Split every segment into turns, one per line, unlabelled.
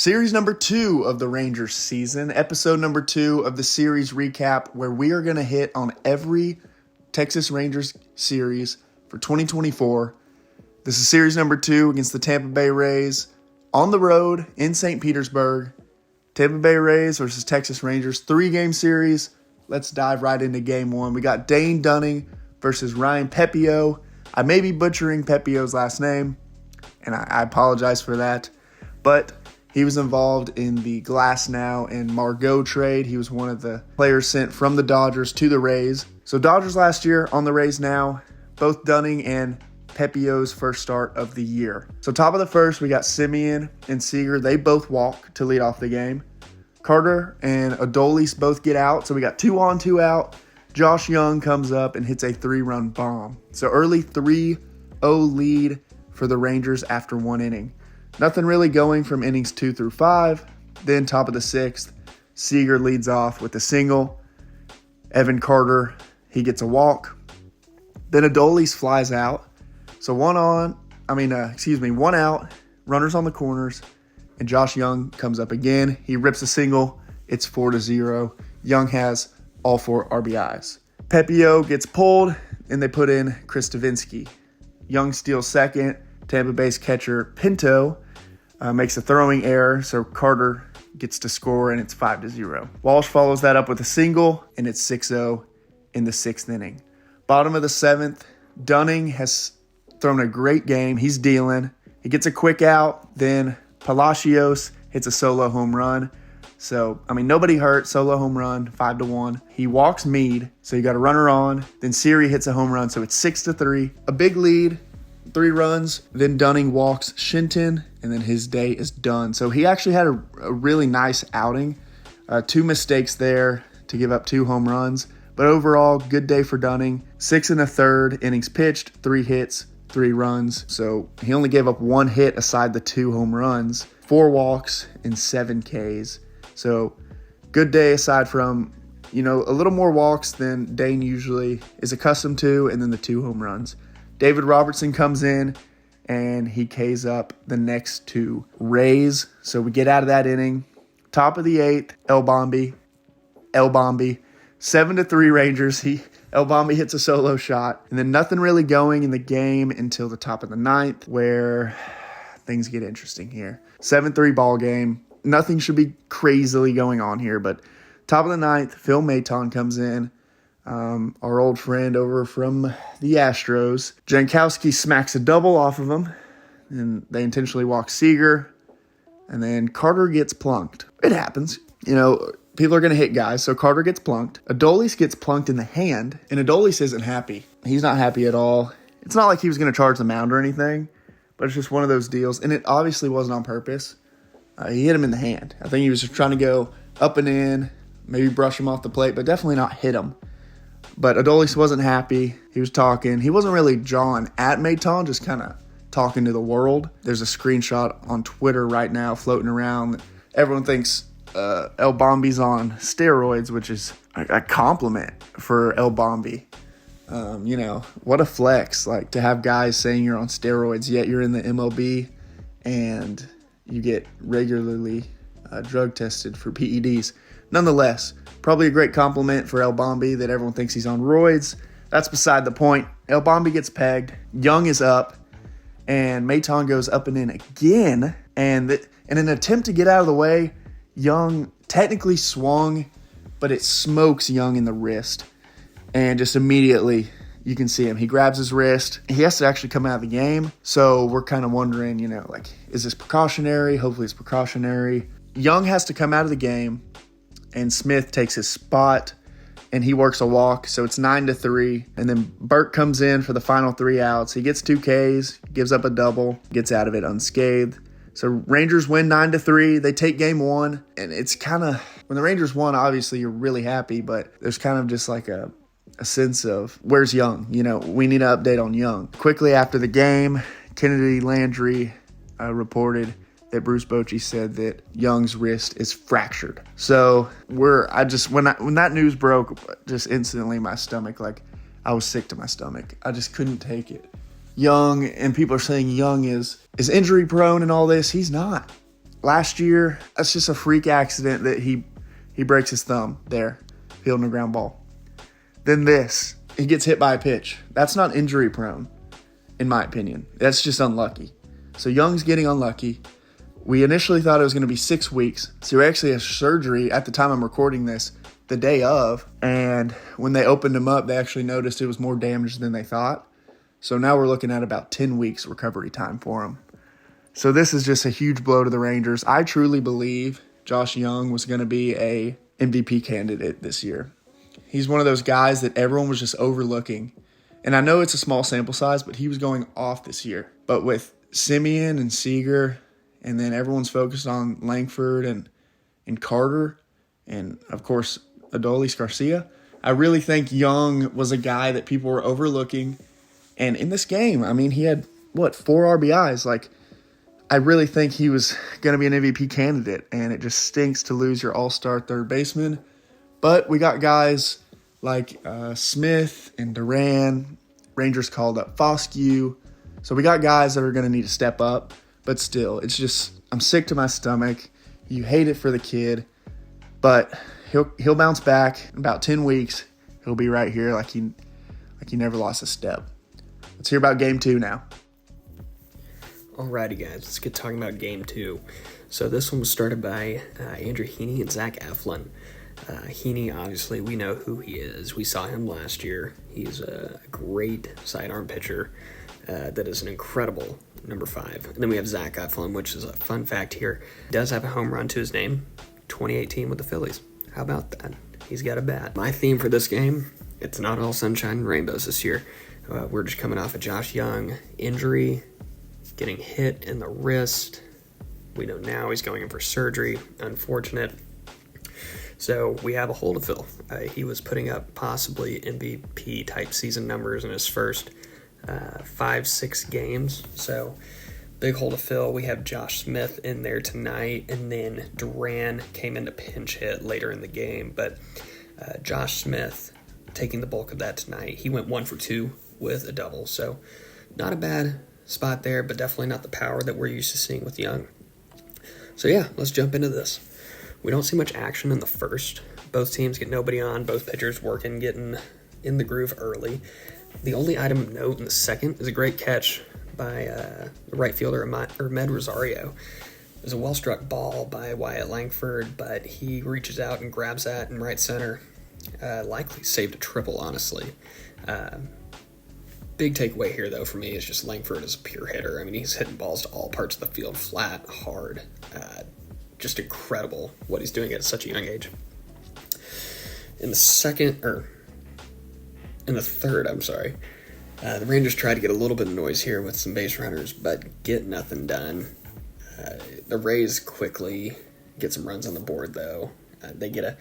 Series number 2 of the Rangers season, episode number 2 of the series recap, where we are going to hit on every Texas Rangers series for 2024. This is series number 2 against the Tampa Bay Rays on the road in St. Petersburg. Tampa Bay Rays versus Texas Rangers, 3-game series. Let's dive right into game 1. We got Dane Dunning versus Ryan Pepio. I may be butchering Pepio's last name, and I apologize for that, but he was involved in the Glasnow and Margot trade. He was one of the players sent from the Dodgers to the Rays. So Dodgers last year, on the Rays now. Both Dunning and Pepio's first start of the year. So top of the first, we got Simeon and Seager. They both walk to lead off the game. Carter and Adolis both get out. So we got 2 on, 2 out. Josh Young comes up and hits a 3-run bomb. So early 3-0 lead for the Rangers after 1 inning. Nothing really going from innings 2 through 5. Then top of the 6th, Seager leads off with a single. Evan Carter, he gets a walk. Then Adolis flies out. So 1 out, runners on the corners, and Josh Young comes up again. He rips a single. It's 4-0. Young has all 4 RBIs. Pepio gets pulled, and they put in Chris Stavinsky. Young steals second. Tampa Bay's catcher Pinto makes a throwing error, so Carter gets to score, and it's 5-0. Walsh follows that up with a single, and it's 6-0 in the 6th inning. Bottom of the 7th, Dunning has thrown a great game. He's dealing. He gets a quick out. Then Palacios hits a solo home run. So, nobody hurt. Solo home run, 5-1. He walks Meade, so you got a runner on. Then Siri hits a home run, so it's 6-3. A big lead. 3 runs, then Dunning walks Shinton, and then his day is done. So he actually had a really nice outing. 2 mistakes there to give up 2 home runs. But overall, good day for Dunning. 6 1/3 innings pitched, 3 hits, 3 runs. So he only gave up 1 hit aside the 2 home runs, 4 walks, and 7 Ks. So good day aside from, a little more walks than Dane usually is accustomed to, and then the 2 home runs. David Robertson comes in, and he Ks up the next 2 Rays. So we get out of that inning. Top of the 8th, El Bombi. 7-3 Rangers. El Bombi hits a solo shot. And then nothing really going in the game until the top of the 9th, where things get interesting here. 7-3 ball game. Nothing should be crazily going on here, but top of the 9th, Phil Maton comes in. Our old friend over from the Astros. Jankowski smacks a double off of him, and they intentionally walk Seager, and then Carter gets plunked. It happens. People are going to hit guys, so Carter gets plunked. Adolis gets plunked in the hand, and Adolis isn't happy. He's not happy at all. It's not like he was going to charge the mound or anything, but it's just one of those deals, and it obviously wasn't on purpose. He hit him in the hand. I think he was just trying to go up and in, maybe brush him off the plate, but definitely not hit him. But Adolis wasn't happy. He was talking. He wasn't really jawing at Maton, just kind of talking to the world. There's a screenshot on Twitter right now floating around. Everyone thinks El Bombi's on steroids, which is a compliment for El Bombi. What a flex, to have guys saying you're on steroids, yet you're in the MLB and you get regularly drug tested for PEDs. Nonetheless, probably a great compliment for El Bombi that everyone thinks he's on roids. That's beside the point. El Bombi gets pegged. Young is up, and Maton goes up and in again. And in an attempt to get out of the way, Young technically swung, but it smokes Young in the wrist. And just immediately, you can see him. He grabs his wrist. He has to actually come out of the game. So we're kind of wondering, is this precautionary? Hopefully it's precautionary. Young has to come out of the game, and Smith takes his spot, and he works a walk, so it's 9-3. And then Burke comes in for the final 3 outs. He gets 2 Ks, gives up a double, gets out of it unscathed. So Rangers win 9-3. They take game 1, and it's kind of, when the Rangers won, obviously you're really happy, but there's kind of just like a sense of, where's Young? We need an update on Young. Quickly after the game, Kennedy Landry reported that Bruce Bochy said that Young's wrist is fractured. So when that news broke, just instantly my stomach, I was sick to my stomach. I just couldn't take it. Young, and people are saying Young is injury prone and all this. He's not. Last year, that's just a freak accident that he breaks his thumb there, fielding a ground ball. Then he gets hit by a pitch. That's not injury prone, in my opinion. That's just unlucky. So Young's getting unlucky. We initially thought it was going to be 6 weeks. So he actually has surgery at the time I'm recording this, the day of. And when they opened him up, they actually noticed it was more damage than they thought. So now we're looking at about 10 weeks recovery time for him. So this is just a huge blow to the Rangers. I truly believe Josh Young was going to be a MVP candidate this year. He's one of those guys that everyone was just overlooking. And I know it's a small sample size, but he was going off this year. But with Simeon and Seager, and then everyone's focused on Langford and Carter, and of course, Adolis Garcia, I really think Young was a guy that people were overlooking. And in this game, I mean, he had, 4 RBIs? I really think he was going to be an MVP candidate, and it just stinks to lose your all-star third baseman. But we got guys like Smith and Duran. Rangers called up Foscue. So we got guys that are going to need to step up. But still, it's just, I'm sick to my stomach. You hate it for the kid. But he'll bounce back in about 10 weeks. He'll be right here like he never lost a step. Let's hear about Game 2 now.
Alrighty, guys, let's get talking about Game 2. So this one was started by Andrew Heaney and Zach Eflin. Heaney, obviously, we know who he is. We saw him last year. He's a great sidearm pitcher that is an incredible number 5. And then we have Zach Eflin, which is a fun fact here. He does have a home run to his name, 2018 with the Phillies. How about that? He's got a bat. My theme for this game, it's not all sunshine and rainbows this year. We're just coming off a Josh Young injury, getting hit in the wrist. We know now he's going in for surgery. Unfortunate. So we have a hole to fill. He was putting up possibly MVP-type season numbers in his first 5-6 games. So big hole to fill. We have Josh Smith in there tonight, and then Duran came in to pinch hit later in the game. But Josh Smith taking the bulk of that tonight. He went 1 for 2 with a double. So not a bad spot there, but definitely not the power that we're used to seeing with Young. So yeah, let's jump into this. We don't see much action in the first. Both teams get nobody on, both pitchers working, getting in the groove early. The only item of note in the second is a great catch by the right fielder, Med Rosario. It was a well-struck ball by Wyatt Langford, but he reaches out and grabs that in right center. Likely saved a triple, honestly. Big takeaway here, though, for me is just Langford is a pure hitter. I mean, he's hitting balls to all parts of the field, flat, hard. Just incredible what he's doing at such a young age. In the third, the Rangers tried to get a little bit of noise here with some base runners, but get nothing done. The Rays quickly get some runs on the board, though. They get a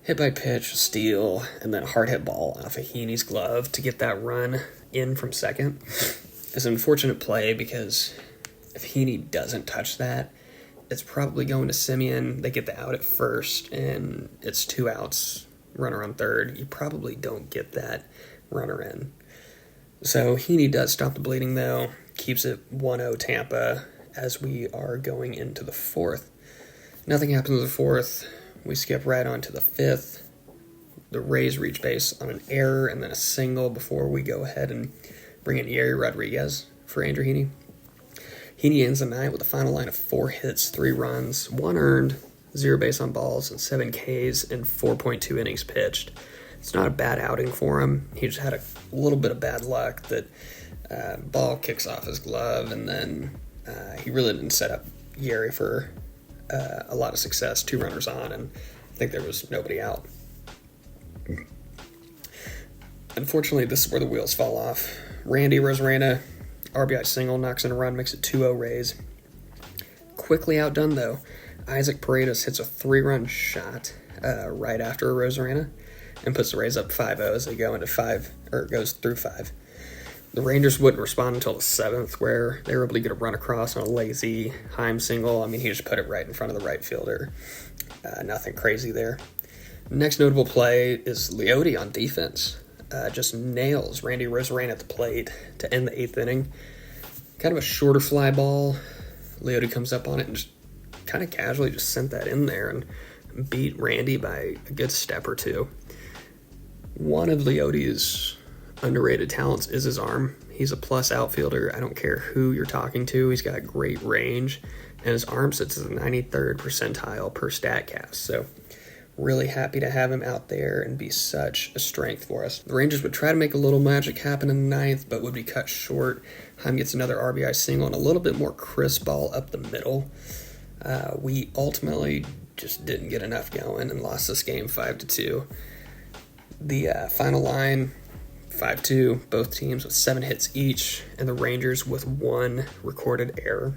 hit by pitch, steal, and then a hard hit ball off of Heaney's glove to get that run in from second. It's an unfortunate play because if Heaney doesn't touch that, it's probably going to Simeon. They get the out at first, and it's 2 outs, runner on third. You probably don't get that runner in. So Heaney does stop the bleeding, though. Keeps it 1-0 Tampa as we are going into the fourth. Nothing happens in the fourth. We skip right on to the fifth. The Rays reach base on an error and then a single before we go ahead and bring in Yeri Rodriguez for Andrew Heaney. Heaney ends the night with a final line of 4 hits, 3 runs, 1 earned, 0 base on balls, and 7 Ks in 4.2 innings pitched. It's not a bad outing for him. He just had a little bit of bad luck that ball kicks off his glove, and then he really didn't set up Yeri for a lot of success. 2 runners on, and I think there was nobody out. Unfortunately, this is where the wheels fall off. Randy Rosarena, RBI single, knocks in a run, makes it 2-0 Rays. Quickly outdone, though. Isaac Paredes hits a 3-run shot right after Rosarena and puts the Rays up 5-0 as they go into 5, or goes through 5. The Rangers wouldn't respond until the 7th, where they were able to get a run across on a lazy Heim single. I mean, he just put it right in front of the right fielder. Nothing crazy there. Next notable play is Leote on defense. Just nails Randy Rosarena at the plate to end the 8th inning. Kind of a shorter fly ball. Leote comes up on it and just kind of casually just sent that in there and beat Randy by a good step or two. One of Leote's underrated talents is his arm. He's a plus outfielder. I don't care who you're talking to. He's got great range, and his arm sits at the 93rd percentile per StatCast. So really happy to have him out there and be such a strength for us. The Rangers would try to make a little magic happen in the ninth, but would be cut short. Heim gets another RBI single and a little bit more crisp ball up the middle. We ultimately just didn't get enough going and lost this game 5-2. The final line, 5-2, both teams with 7 hits each, and the Rangers with 1 recorded error.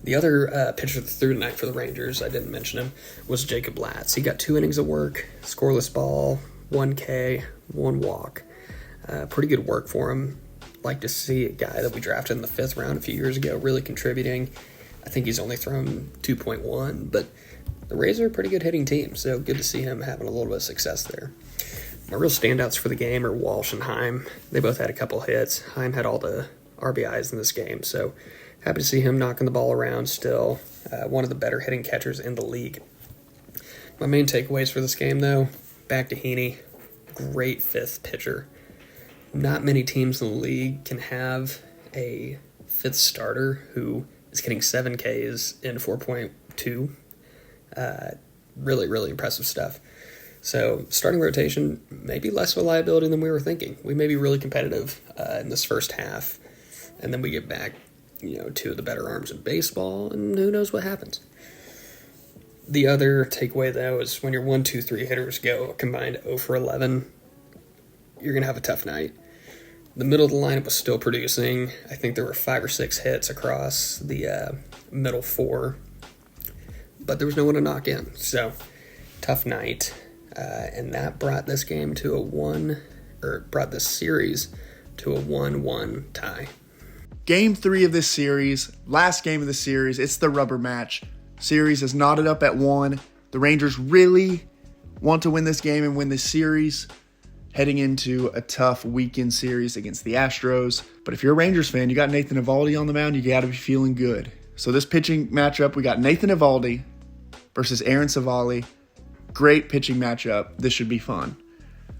The other pitcher through tonight for the Rangers, I didn't mention him, was Jacob Latz. He got 2 innings of work, scoreless ball, 1 K, 1 walk. Pretty good work for him. Like to see a guy that we drafted in the 5th round a few years ago really contributing. I think he's only thrown 2.1, but the Rays are a pretty good hitting team, so good to see him having a little bit of success there. My real standouts for the game are Walsh and Heim. They both had a couple hits. Heim had all the RBIs in this game, so happy to see him knocking the ball around still. One of the better hitting catchers in the league. My main takeaways for this game, though, back to Heaney. Great 5th pitcher. Not many teams in the league can have a 5th starter who is getting 7 Ks in 4.2. Really, really impressive stuff. So starting rotation, maybe less of a liability than we were thinking. We may be really competitive in this first half, and then we get back, 2 of the better arms in baseball, and who knows what happens. The other takeaway, though, is when your 1, 2, 3 hitters go combined 0 for 11, you're going to have a tough night. The middle of the lineup was still producing. I think there were 5 or 6 hits across the middle 4, but there was no one to knock in. So, tough night. And that brought this game to brought this series to a 1-1 tie.
Game 3 of this series, last game of the series, it's the rubber match. Series is knotted up at 1. The Rangers really want to win this game and win this series, heading into a tough weekend series against the Astros. But if you're a Rangers fan, you got Nathan Eovaldi on the mound, you got to be feeling good. So this pitching matchup, we got Nathan Eovaldi versus Aaron Savali. Great pitching matchup. This should be fun.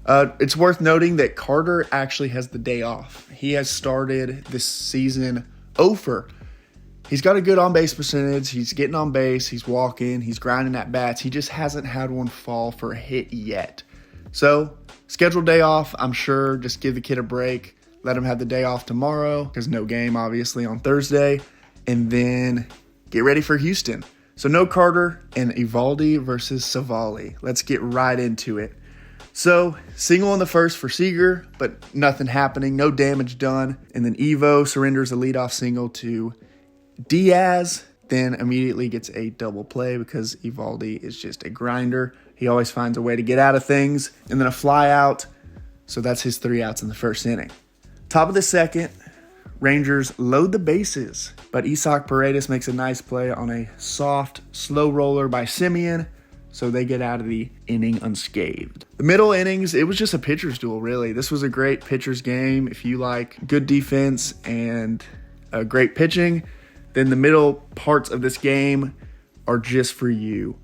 It's worth noting that Carter actually has the day off. He has started this season 0 for. He's got a good on-base percentage. He's getting on base. He's walking. He's grinding at bats. He just hasn't had one fall for a hit yet. So, scheduled day off, I'm sure. Just give the kid a break. Let him have the day off tomorrow, because no game, obviously, on Thursday. And then get ready for Houston. So, no Carter and Eovaldi versus Savali. Let's get right into it. So, single in the first for Seager, but nothing happening. No damage done. And then Evo surrenders a leadoff single to Diaz. Then immediately gets a double play because Eovaldi is just a grinder. He always finds a way to get out of things. And then a fly out. So that's his 3 outs in the first inning. Top of the second, Rangers load the bases. But Isaac Paredes makes a nice play on a soft, slow roller by Simeon. So they get out of the inning unscathed. The middle innings, it was just a pitcher's duel, really. This was a great pitcher's game. If you like good defense and great pitching, then the middle parts of this game are just for you.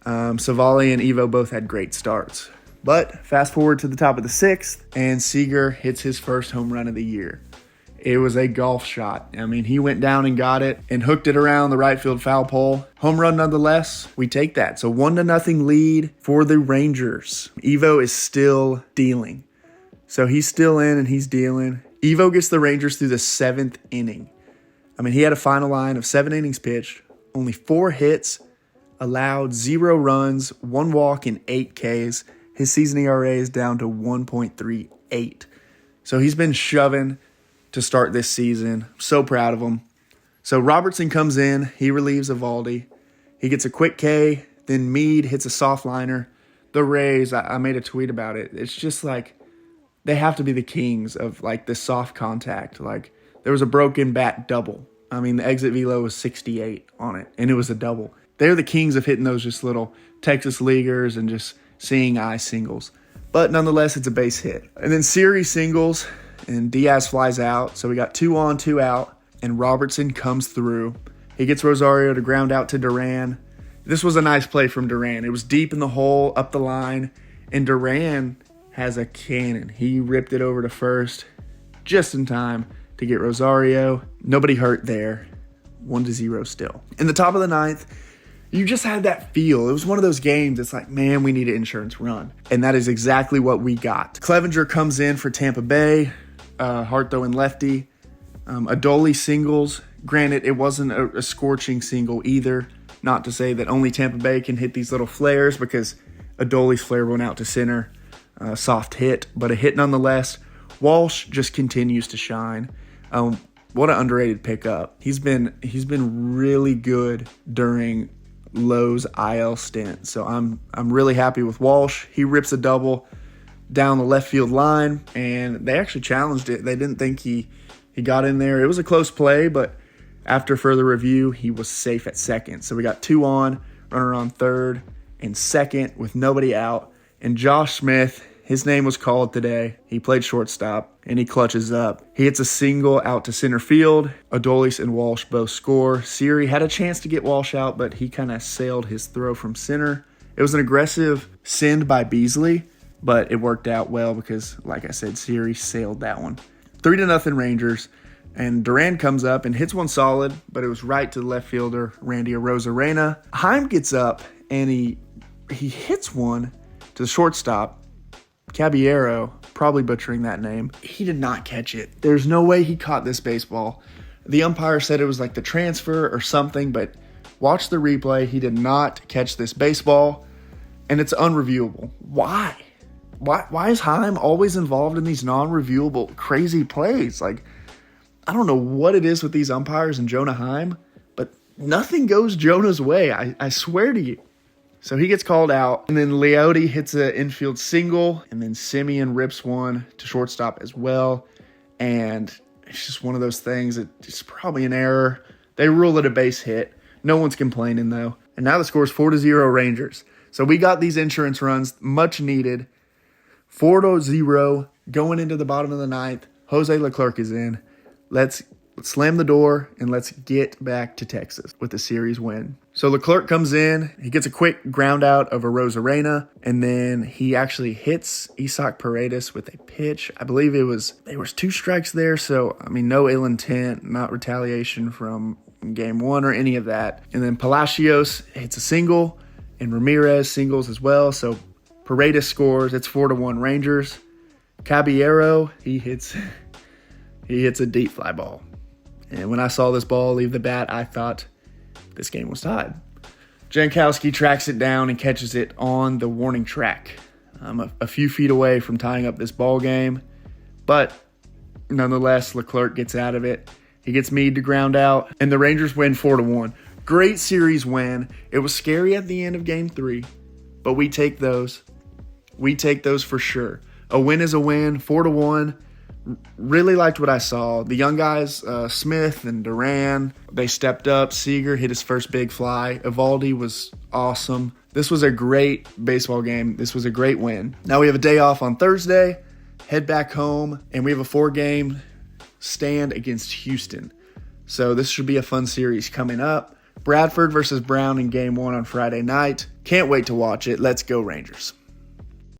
Savali and Evo both had great starts. But fast forward to the top of the 6th, and Seager hits his first home run of the year. It was a golf shot. I mean, he went down and got it and hooked it around the right field foul pole. Home run nonetheless. We take that. So 1-0 lead for the Rangers. Evo is still dealing. So he's still in and he's dealing. Evo gets the Rangers through the 7th inning. I mean, he had a final line of 7 innings pitched, only 4 hits, allowed 0 runs, 1 walk, and 8 Ks. His season ERA is down to 1.38. So he's been shoving to start this season. So proud of him. So Robertson comes in. He relieves Eovaldi. He gets a quick K. Then Meade hits a soft liner. The Rays, I made a tweet about it. It's just like they have to be the kings of like the soft contact. Like there was a broken bat double. I mean, the exit velo was 68 on it, and it was a double. They're the kings of hitting those just little Texas leaguers and just seeing eye singles. But nonetheless, it's a base hit. And then series singles, and Diaz flies out. So we got 2 on, 2 out, and Robertson comes through He gets Rosario to ground out to Duran. This was a nice play from Duran. It was deep in the hole, up the line, and Duran has a cannon. He ripped it over to first just in time to get Rosario. Nobody hurt there. 1-0 still. In the top of the ninth, you just had that feel. It was one of those games. It's like, man, we need an insurance run. And that is exactly what we got. Clevenger comes in for Tampa Bay. Hard throwing lefty. Adoli singles. Granted, it wasn't a scorching single either. Not to say that only Tampa Bay can hit these little flares, because Adoli's flare went out to center. Soft hit, but a hit nonetheless. Walsh just continues to shine. What an underrated pickup. He's been really good during Lowe's IL stint. So I'm really happy with Walsh. He rips a double down the left field line, and they actually challenged it. They didn't think he got in there. It was a close play, but after further review, he was safe at second. So we got 2 on, runner on third and second with nobody out. And Josh Smith, his name was called today. He played shortstop, and he clutches up. He hits a single out to center field. Adolis and Walsh both score. Siri had a chance to get Walsh out, but he kind of sailed his throw from center. It was an aggressive send by Beasley, but it worked out well because, like I said, Siri sailed that one. 3-0 Rangers, and Duran comes up and hits one solid, but it was right to the left fielder, Randy Arozarena. Heim gets up, and he hits one to the shortstop, Caballero, probably butchering that name. He did not catch it. There's no way he caught this baseball. The umpire said it was like the transfer or something, but watch the replay. He did not catch this baseball, and it's unreviewable. Why? Why is Heim always involved in these non-reviewable crazy plays? Like, I don't know what it is with these umpires and Jonah Heim, but nothing goes Jonah's way. I swear to you. So he gets called out, and then Leote hits an infield single, and then Simeon rips one to shortstop as well. And it's just one of those things that it's probably an error. They rule it a base hit. No one's complaining, though. And now the score is 4-0 Rangers. So we got these insurance runs, much needed. 4-0 going into the bottom of the ninth. Jose Leclerc is in. Let's slam the door and let's get back to Texas with the series win. So Leclerc comes in. He gets a quick ground out of Arozarena, and then he actually hits Isaac Paredes with a pitch. I believe there was 2 strikes there, so I mean, no ill intent, not retaliation from game 1 or any of that. And then Palacios hits a single, and Ramirez singles as well. So Paredes scores. It's 4-1 Rangers. Caballero, he hits a deep fly ball. And when I saw this ball leave the bat, I thought this game was tied. Jankowski tracks it down and catches it on the warning track. A few feet away from tying up this ball game. But nonetheless, Leclerc gets out of it. He gets Meade to ground out, and the Rangers win 4-1. Great series win. It was scary at the end of Game 3, but we take those. We take those for sure. A win is a win, 4-1. Really liked what I saw. The young guys, Smith and Duran, they stepped up. Seager hit his first big fly. Evaldi was awesome. This was a great baseball game. This was a great win. Now we have a day off on Thursday, head back home, and we have a 4-game stand against Houston. So this should be a fun series coming up. Bradford versus Brown in Game 1 on Friday night. Can't wait to watch it. Let's go Rangers.